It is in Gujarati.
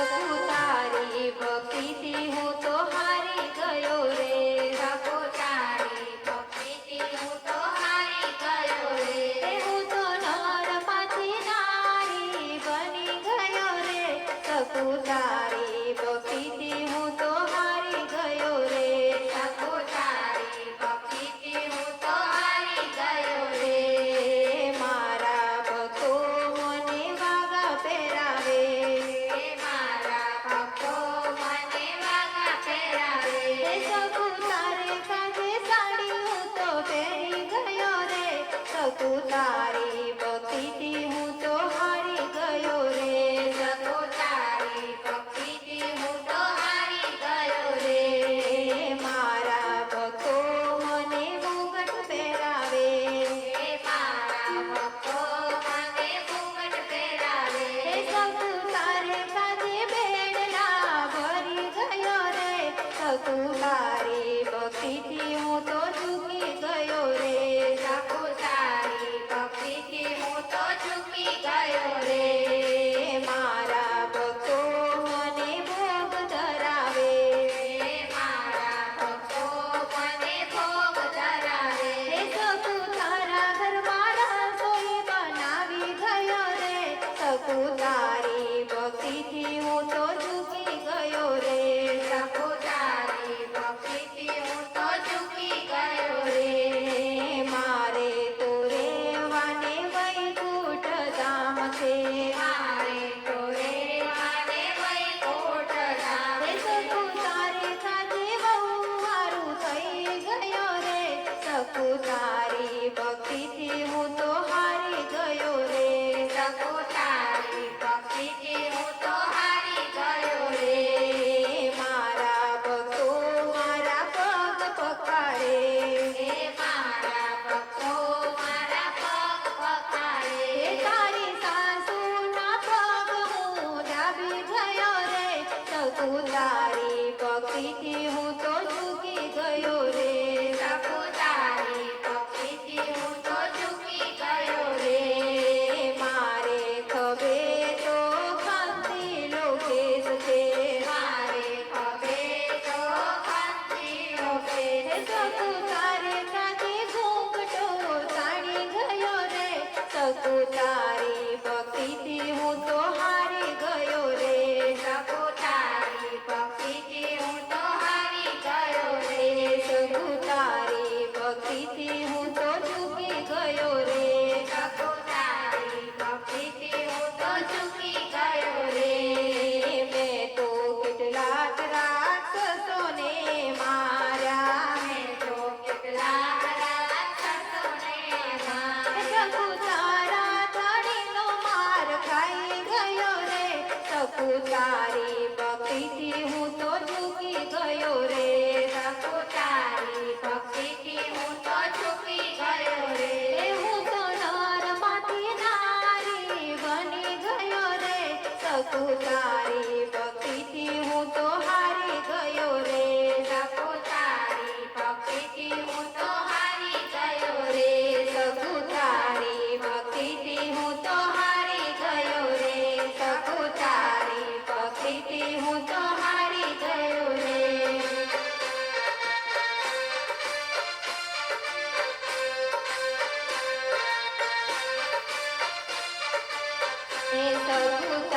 સકુ તારી ભક્તિથી હું તો હારી ગયો રે. સકુ તારી ભક્તિથી હું તો હારી ગયો રે. હું તો નરમાંથી નારી બની ગયો રે. સકુ તારી ભક્તિથી હું તો હારી ગયો રે. સકુ તારી ભક્તિથી હું તો હારી ગયો રે. મારા ભક્તો મને વાગા પહેરાવે. મારા ભક્તો મને વાગા પહેરાવે. સકુ તારે કાંઠે સાડી હું તો પહેરી ગયો રે. સકુ તારી ભક્તિથી હું તો હારી ગયો રે. સકુ તારી ભક્તિથી હું તો હારી ગયો રે. મારા ભક્તો મને ઘૂંઘટ પહેરાવે. મારા ભક્તો મને ઘૂંઘટ પહેરાવે. સકુ તારે કાંધે બેડલા ભરી ગયો રે. સકુ તારી ભક્તિથી હું તો ઝૂકી ગયો રે. સકુ તારી ભક્તિથી હું તો ઝૂકી ગયો રે. મારા ભક્તો મને ભોગ ધરાવે. મારા ભક્તો મને ભોગ ધરાવે. સકુ તારા ઘરમાં રસોઈ બનાવી ગયો રે. સકુ તારી ભક્તિથી હું તો ઝૂકી ગયો રે. સકુ તારી ભક્તિથી હું તો ઝૂકી ગયો રે. મારે તો રેવાને વૈકુંઠ ધામ છે. મારે તો રેવાને વૈકુંઠ ધામ છે. સકુ તારે કાજે બહુ મારું થઈ ગયો રે. સકુ તારી ભક્તિથી હું તો હારી ગયો રે. સકુ તારી ભક્તિથી હું તો હારી ગયો રે. મારા ભક્તો મારા પગ પખાડે. મારા ભક્તો મારા પગ પખાડે. તારી સાસુના પગ હું દાબી ગયો રે. સકુ તારી ભક્તિથી હું તો ઝૂકી ગયો રે. સકુ તારી ભક્તિથી હું તો ઝૂકી ગયો રે. મારે ખભે તો ખંતી લોકેશ છે. મારે ખભે તો ખંતીનો કેસ છે. સકુ તારે કાંધે ઘૂંઘટો તાણી ગયો રે. સકુ તારી ભક્તિથી હું તો હારી ગયો રે. સકુ તારી ભક્તિથી હું તો હારી ગયો રે. સકુ તારી ભક્તિથી હું તો ઝૂકી ગયો રે. સકુ તારી ભક્તિથી હું તો ઝૂકી ગયો રે. મેં તો કેટલાક રાક્ષસોને માર્યા. મેં તો કેટલાક રાક્ષસોને માર્યા. સકુ તારા ધણીનો માર ખાઈ ગયો રે. સકુ તારી ભક્તિથી હું તો ઝૂકી ગયો રે. સકુ તારી ભક્તિથી હું તો ઝૂકી ગયો રે. હું તો નરમાંથી નારી બની ગયો રે. સકુ તારી ભક્તિથી હું તો હારી ગયો રે. સકુ તારી ભક્તિથી હું તો હારી ગયો રે. સકુ તારી ભક્તિથી હું તો હારી ગયો રે. સકુ તારી ભક્તિથી હું તો હારી ગયો રે. સકુ